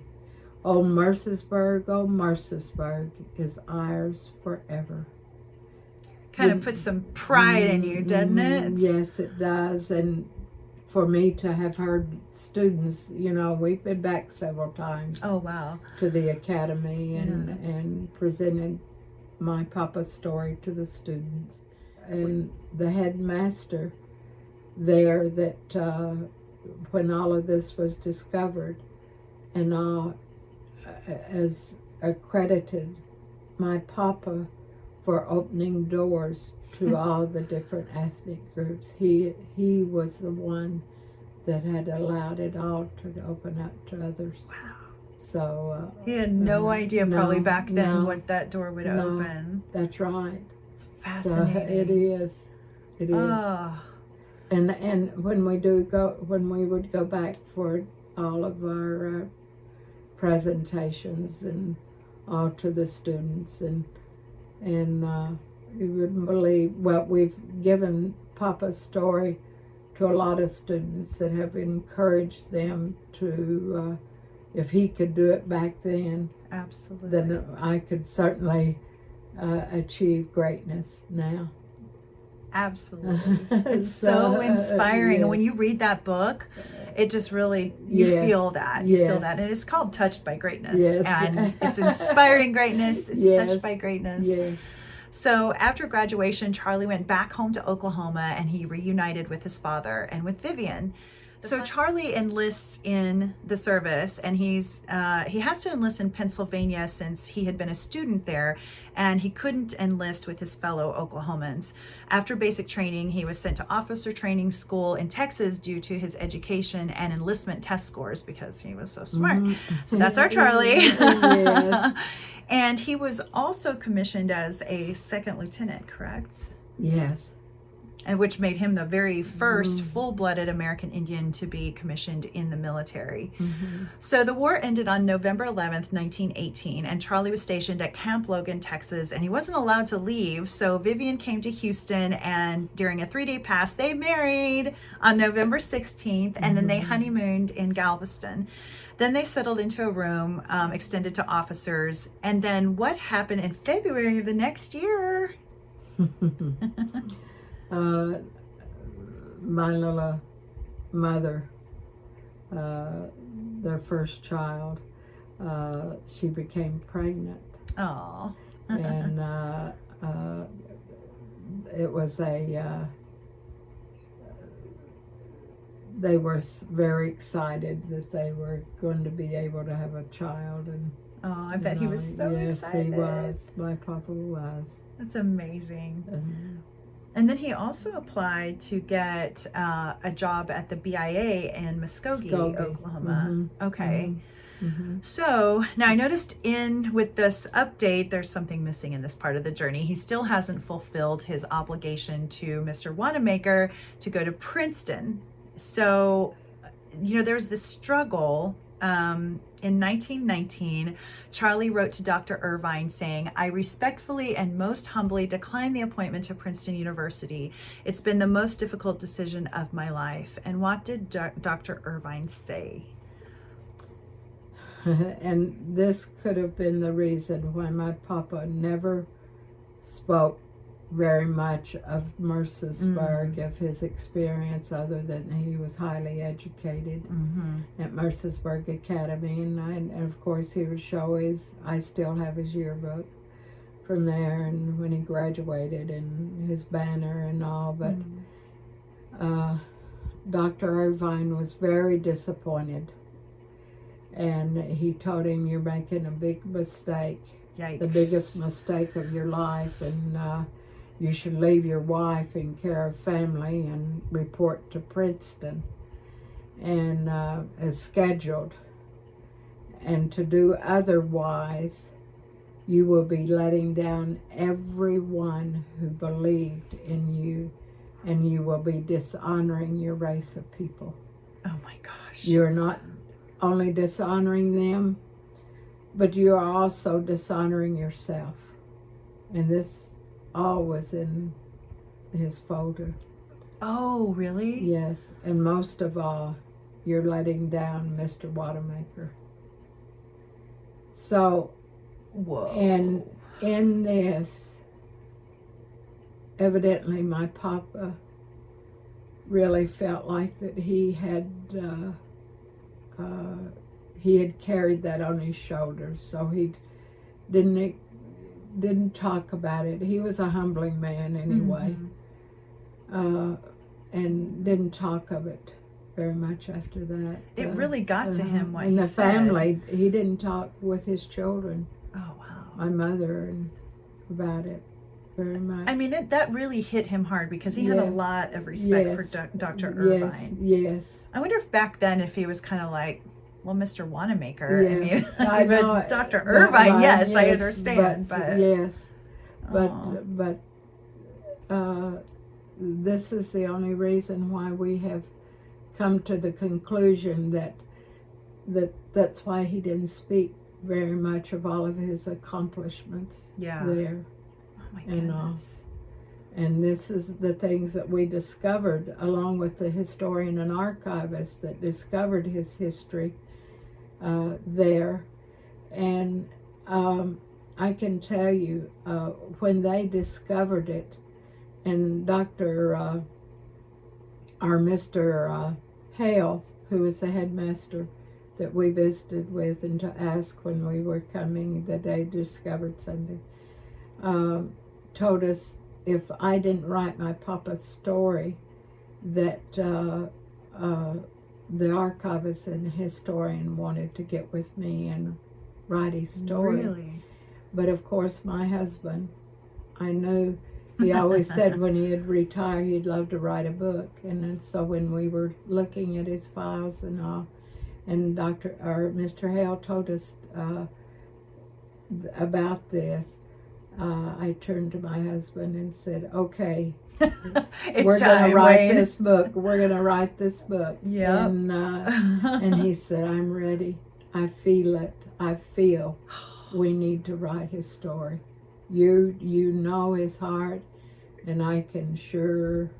Oh, Mercersburg is ours forever. Kind of puts some pride in you, doesn't it? Yes, it does. And for me to have heard students, we've been back several times. Oh, wow. To the academy and presented my papa's story to the students. And the headmaster there that when all of this was discovered and all as accredited my papa for opening doors to all the different ethnic groups. He was the one that had allowed it all to open up to others. Wow. So he had no idea probably back then no, what that door would open. That's right. It's fascinating. So it is. Oh. And when we would go back for all of our presentations and all to the students and you wouldn't believe we've given Papa's story to a lot of students that have encouraged them to if he could do it back then, absolutely, then I could certainly achieve greatness now. Absolutely. It's so inspiring. And when you read that book, it just really, you feel that. You feel that. And it's called Touched by Greatness. Yes. And it's inspiring greatness. It's touched by greatness. Yes. So after graduation, Charlie went back home to Oklahoma and he reunited with his father and with Vivian. So Charlie enlists in the service, and he has to enlist in Pennsylvania since he had been a student there, and he couldn't enlist with his fellow Oklahomans. After basic training, he was sent to officer training school in Texas due to his education and enlistment test scores because he was so smart. So that's our Charlie. Yes. And he was also commissioned as a second lieutenant, correct? Yes. And which made him the very first full-blooded American Indian to be commissioned in the military. So the war ended on November 11th, 1918, and Charlie was stationed at Camp Logan, Texas, and he wasn't allowed to leave. So Vivian came to Houston, and during a 3-day pass, they married on November 16th, and then they honeymooned in Galveston. Then they settled into a room extended to officers. And then what happened in February of the next year? My little mother, their first child, she became pregnant. Oh. And it was they were very excited that they were going to be able to have a child. And oh, I bet he was so excited. Yes, he was. My papa was. That's amazing. And then he also applied to get a job at the BIA in Muskogee, Oklahoma. Okay. So now I noticed with this update, there's something missing in this part of the journey. He still hasn't fulfilled his obligation to Mr. Wanamaker to go to Princeton. So, there's this struggle. In 1919, Charlie wrote to Dr. Irvine saying, "I respectfully and most humbly decline the appointment to Princeton University. It's been the most difficult decision of my life." And what did Dr. Irvine say? And this could have been the reason why my papa never spoke very much of Mercersburg, of his experience, other than he was highly educated at Mercersburg Academy. And of course he would show I still have his yearbook from there, and when he graduated, and his banner and all. But Dr. Irvine was very disappointed, and he told him, "You're making a big mistake. Yikes. The biggest mistake of your life, and you should leave your wife in care of family and report to Princeton and as scheduled. And to do otherwise, you will be letting down everyone who believed in you, and you will be dishonoring your race of people. Oh my gosh. You're not only dishonoring them, but you are also dishonoring yourself. And this all was in his folder. Oh, really? Yes, and most of all, you're letting down Mr. Watermaker. So, Whoa. and in this, evidently my papa really felt like that he had carried that on his shoulders, so he didn't talk about it. He was a humbling man anyway, and didn't talk of it very much after that. It really got to him what in he the said. family. He didn't talk with his children, Oh, wow. my mother, and about it very much. I mean, that really hit him hard because he had a Yes. lot of respect for Dr. Irvine. Yes. I wonder if back then, if he was kind of like, well, Mr. Wanamaker, Yes. I mean, I even know it. Dr. But- Irvine, right, yes, I understand, but yes, Aw. but this is the only reason why we have come to the conclusion that's why he didn't speak very much of all of his accomplishments Yeah. there. Oh my and, goodness. And this is the things that we discovered, along with the historian and archivist that discovered his history there. And I can tell you, when they discovered it, and Mr. Hale, who was the headmaster that we visited with and to ask when we were coming, that they discovered something, told us if I didn't write my papa's story, that the archivist and historian wanted to get with me and write his story. Really? But of course, my husband, I knew he always said when he had retired, he'd love to write a book. And then, so when we were looking at his files and all, and Mr. Hale told us about this, I turned to my husband and said, okay, we're going to write this book. We're going to write this book. Yeah. And he said, I'm ready. I feel it. I feel we need to write his story. You know his heart, and I can sure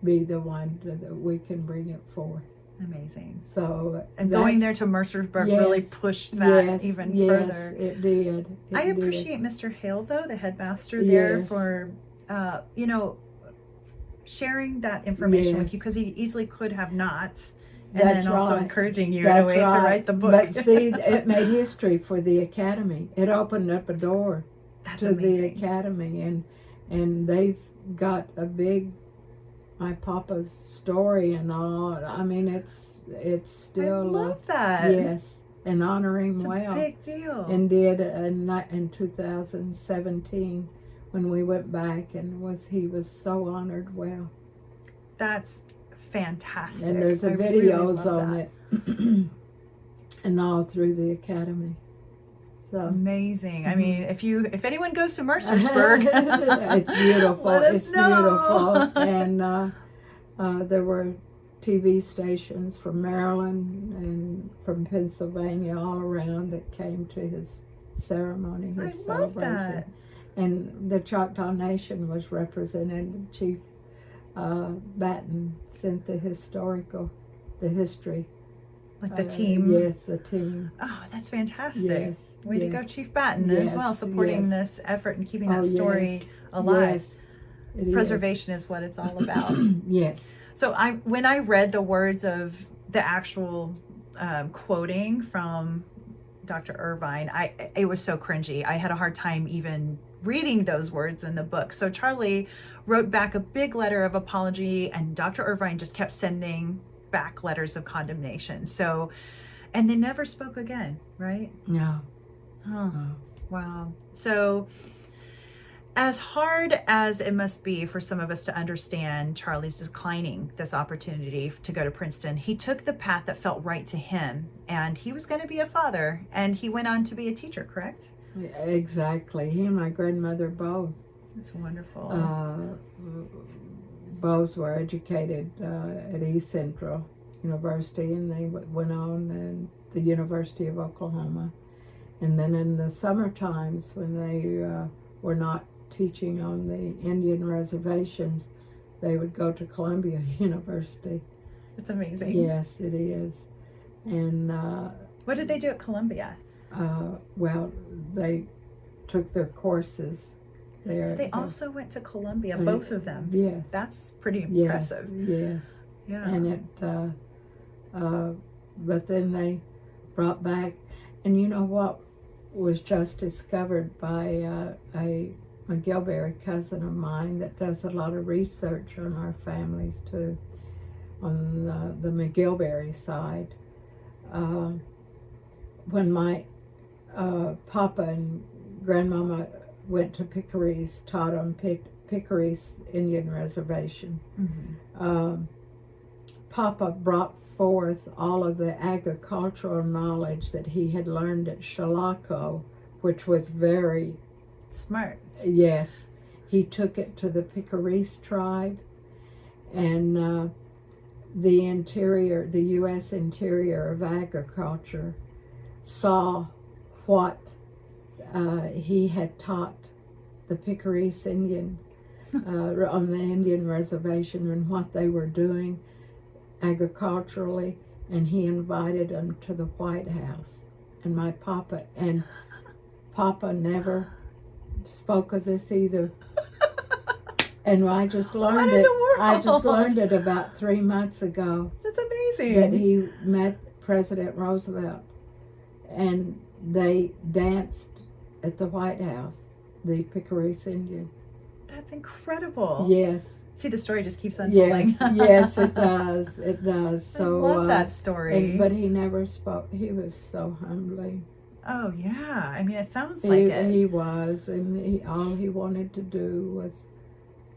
be the one that we can bring it forth. Amazing. So And going there to Mercersburg really pushed that even further. Yes, it did. I appreciate Mr. Hale, though, the headmaster there, Yes. for, sharing that information with you, because he easily could have not. And That's then also right. encouraging you in a That's way to right. write the book. But see, it made history for the Academy. It opened up a door That's to amazing. the Academy, and they've got a big my papa's story and all. I mean, it's still I love that. yes, and honor him It's well. a big deal. And did in 2017 when we went back, and he was so honored well. That's fantastic. And there's I really videos love on that. it, and all through the Academy. So Amazing. I mean, if anyone goes to Mercersburg, it's beautiful. Let us It's know. beautiful. And there were TV stations from Maryland and from Pennsylvania all around that came to his ceremony, his I love celebration. that. And the Choctaw Nation was represented. Chief Batten sent the history. Like the team. Yes, the team. Oh, that's fantastic. Yes. Way to yes. go, Chief Batten, as Yes, well, supporting yes. this effort and keeping Oh, that story yes. alive. Yes, it is. Preservation is what it's all about. Yes. So when I read the words of the actual quoting from Dr. Irvine, it was so cringy. I had a hard time even reading those words in the book. So Charlie wrote back a big letter of apology, and Dr. Irvine just kept sending back letters of condemnation. So, and they never spoke again, right? No. Oh, No. wow. So, as hard as it must be for some of us to understand Charlie's declining this opportunity to go to Princeton, he took the path that felt right to him, and he was going to be a father, and he went on to be a teacher, correct? Exactly. He and my grandmother both. That's wonderful. Both were educated at East Central. University, and they went on to the University of Oklahoma. And then in the summer times, when they were not teaching on the Indian reservations, they would go to Columbia University. It's amazing. Yes, it is. And what did they do at Columbia? well, they took their courses there. So they also went to Columbia, both of them. Yes. That's pretty impressive. Yes. Yeah. And it, but then they brought back, and you know what was just discovered by a McGilberry cousin of mine that does a lot of research on our families too, on the McGilberry side. When my Papa and Grandmama went to Piccary's, taught on Piccary's Indian Reservation. Papa brought forth all of the agricultural knowledge that he had learned at Chickasaw, which was very smart. Yes, he took it to the Piccary's tribe, and the interior, the U.S. Interior of Agriculture, saw what he had taught the Piccary's Indians on the Indian reservation and what they were doing agriculturally, and he invited them to the White House. And my Papa never spoke of this either. And I just learned What in it. the world? I just learned it about 3 months ago. That's amazing. That he met President Roosevelt, and they danced at the White House, the Piccary's Indian. That's incredible. Yes. See, the story just keeps unfolding. Yes, yes, it does. It does. So I love that story. but he never spoke. He was so humbling. Oh yeah, I mean, it sounds like it. He was, and all he wanted to do was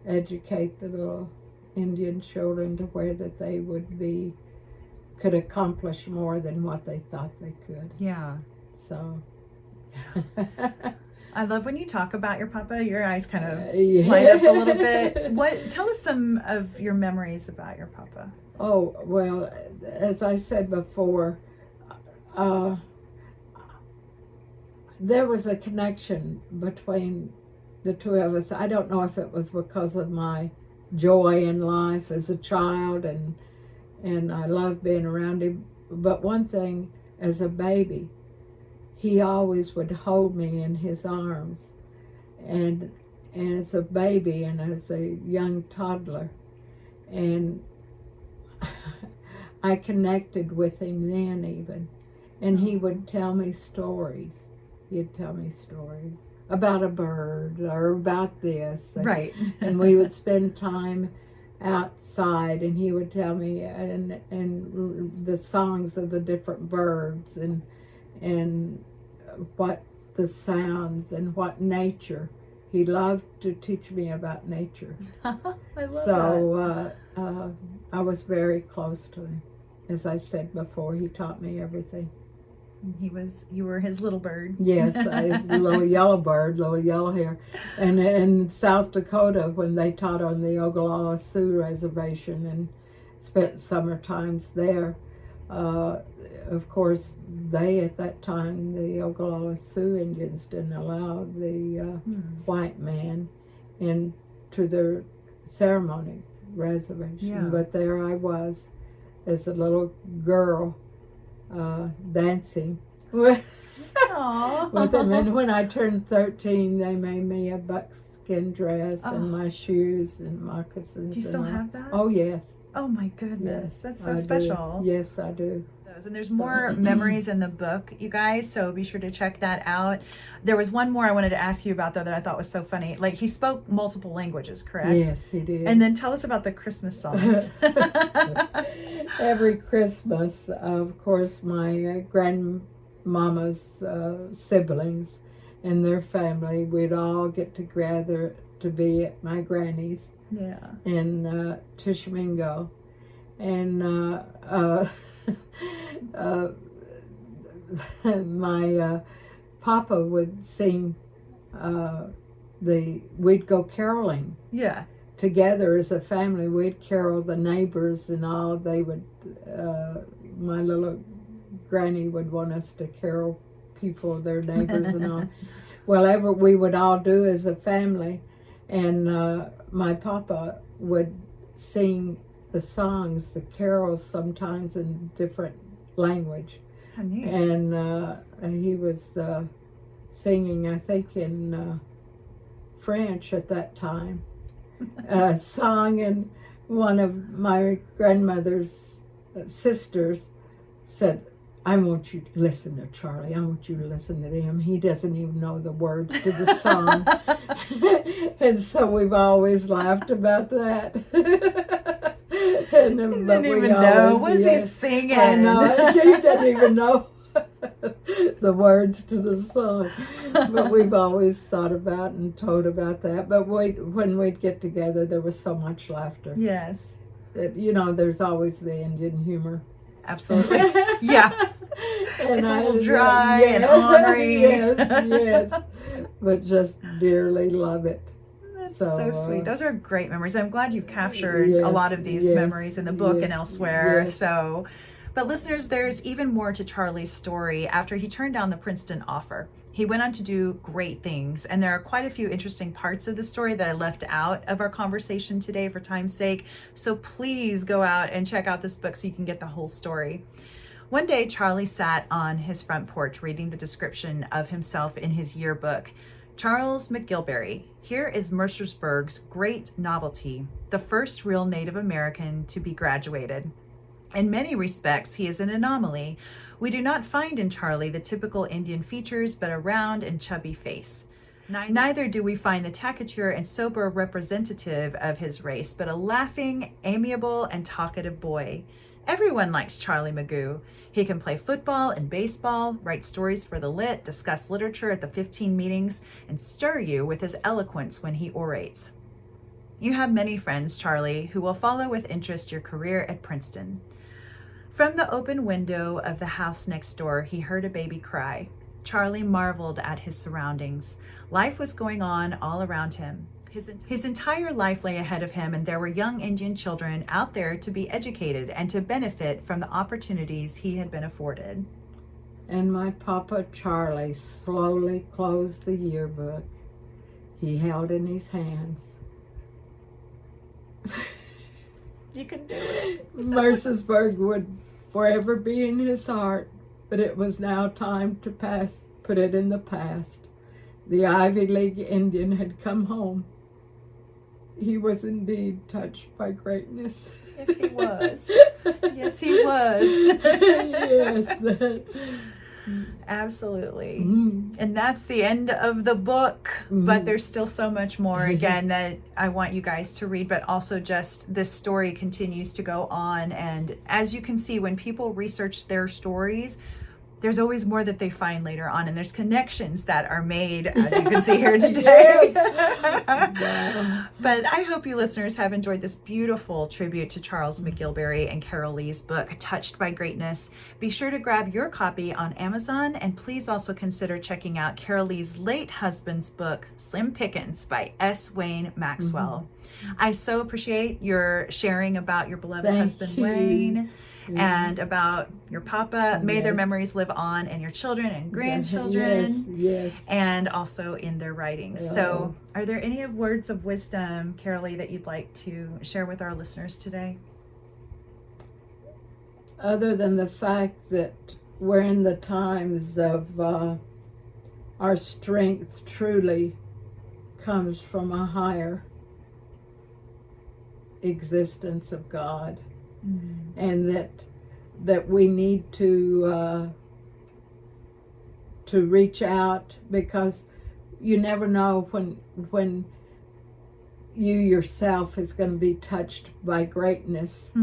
educate the little Indian children to where that they could accomplish more than what they thought they could. Yeah. So. I love when you talk about your Papa. Your eyes kind of Yeah. light up a little bit. Tell us some of your memories about your Papa. Oh, well, as I said before, there was a connection between the two of us. I don't know if it was because of my joy in life as a child, and I loved being around him. But one thing, as a baby, he always would hold me in his arms. And as a baby and as a young toddler. And I connected with him then even. And he would tell me stories. He'd tell me stories about a bird or about this. Right. And we would spend time outside, and he would tell me and the songs of the different birds and what the sounds and what nature. He loved to teach me about nature. I love that. So I was very close to him. As I said before, he taught me everything. You were his little bird. Yes, his little yellow bird, little yellow hair. And in South Dakota, when they taught on the Oglala Sioux Reservation and spent summer times there, of course, they at that time, the Oglala Sioux Indians didn't allow the white man into their ceremonies, reservation. Yeah. But there I was as a little girl dancing with them. And when I turned 13, they made me a buckskin dress and my shoes and moccasins. Do you still have that? Oh, yes. Oh my goodness, Yes, that's so I special. do. Yes, I do. And there's more memories in the book, you guys, so be sure to check that out. There was one more I wanted to ask you about, though, that I thought was so funny. Like, he spoke multiple languages, correct? Yes, he did. And then tell us about the Christmas songs. Every Christmas, of course, my grandmama's siblings and their family, we'd all get together to be at my granny's in Tishomingo. And my Papa would sing we'd go caroling. Yeah. together as a family. We'd carol the neighbors and all. They would, my little granny would want us to carol people, their neighbors and all. Whatever we would all do as a family. And my papa would sing the songs, the carols, sometimes in different language. How neat. And he was singing, I think, in French at that time. A song, and one of my grandmother's sisters said, I want you to listen to Charlie. I want you to listen to him. He doesn't even know the words to the song. And so we've always laughed about that. And, I didn't even know. What's he singing? I know. She doesn't even know the words to the song. But we've always thought about and told about that. But when we'd get together, there was so much laughter. Yes. That, there's always the Indian humor. Absolutely. Yeah. And it's a little dry and ornery. Yes. But just dearly love it. That's so sweet. Those are great memories. I'm glad you've captured a lot of these memories in the book and elsewhere. Yes. But listeners, there's even more to Charlie's story after he turned down the Princeton offer. He went on to do great things, and there are quite a few interesting parts of the story that I left out of our conversation today for time's sake. So please go out and check out this book so you can get the whole story. One day, Charlie sat on his front porch reading the description of himself in his yearbook. Charles McGilberry, here is Mercersburg's great novelty, the first real Native American to be graduated. In many respects, he is an anomaly. We do not find in Charlie the typical Indian features, but a round and chubby face. Neither do we find the taciturn and sober representative of his race, but a laughing, amiable, and talkative boy. Everyone likes Charlie Magoo. He can play football and baseball, write stories for the lit, discuss literature at the 15 meetings, and stir you with his eloquence when he orates. You have many friends, Charlie, who will follow with interest your career at Princeton. From the open window of the house next door, he heard a baby cry. Charlie marveled at his surroundings. Life was going on all around him. His entire life lay ahead of him, and there were young Indian children out there to be educated and to benefit from the opportunities he had been afforded. And my Papa Charlie slowly closed the yearbook he held in his hands. You can do it. Mercersburg would forever be in his heart, but it was now time to put it in the past. The Ivy League Indian had come home. He was indeed touched by greatness. Yes, he was. Yes, he was. Yes. Absolutely. Mm. And that's the end of the book, but there's still so much more, again, that I want you guys to read, but also just this story continues to go on. And as you can see, when people research their stories, there's always more that they find later on, and there's connections that are made, as you can see here today. Wow. But I hope you listeners have enjoyed this beautiful tribute to Charles McGilberry and Carolee's book, Touched by Greatness. Be sure to grab your copy on Amazon, and please also consider checking out Carolee's late husband's book, Slim Pickens by S. Wayne Maxwell. I so appreciate your sharing about your beloved husband, Wayne. And about your papa. May their memories live on in your children and grandchildren. Yes. And also in their writings. So are there any words of wisdom, Carolee, that you'd like to share with our listeners today? Other than the fact that we're in the times of our strength truly comes from a higher existence of God. And that we need to reach out, because you never know when you yourself is going to be touched by greatness,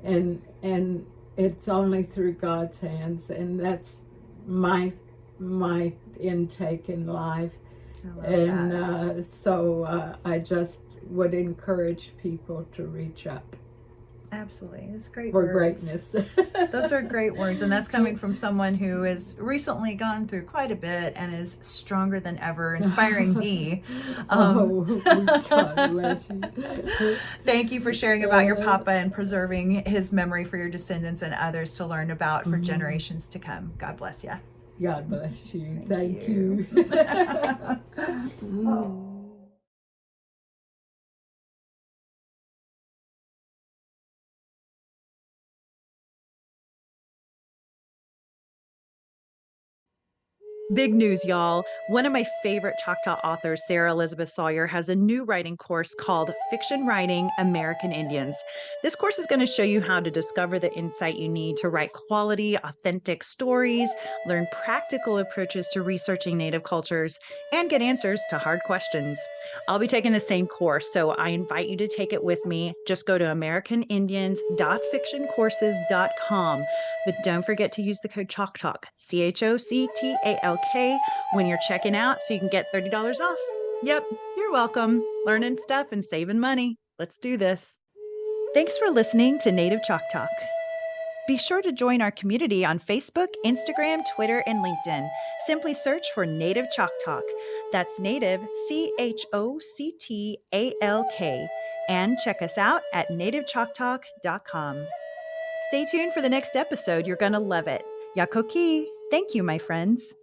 and it's only through God's hands, and that's my intake in life. So I just would encourage people to reach up. Absolutely. It's great for words. greatness. Those are great words. And that's coming from someone who has recently gone through quite a bit and is stronger than ever, inspiring me. God bless you. Thank you for sharing about your papa and preserving his memory for your descendants and others to learn about for generations to come. God bless you. God bless you. Thank you. Big news, y'all. One of my favorite Choctaw authors, Sarah Elizabeth Sawyer, has a new writing course called Fiction Writing American Indians. This course is going to show you how to discover the insight you need to write quality, authentic stories, learn practical approaches to researching Native cultures, and get answers to hard questions. I'll be taking the same course, so I invite you to take it with me. Just go to americanindians.fictioncourses.com. But don't forget to use the code CHOCTALK, CHOCTALK, when you're checking out so you can get $30 off. Yep, you're welcome. Learning stuff and saving money. Let's do this. Thanks for listening to Native Chalk Talk. Be sure to join our community on Facebook, Instagram, Twitter, and LinkedIn. Simply search for Native Chalk Talk. That's Native, CHOCTALK. And check us out at nativechalktalk.com. Stay tuned for the next episode. You're going to love it. Yakoki. Thank you, my friends.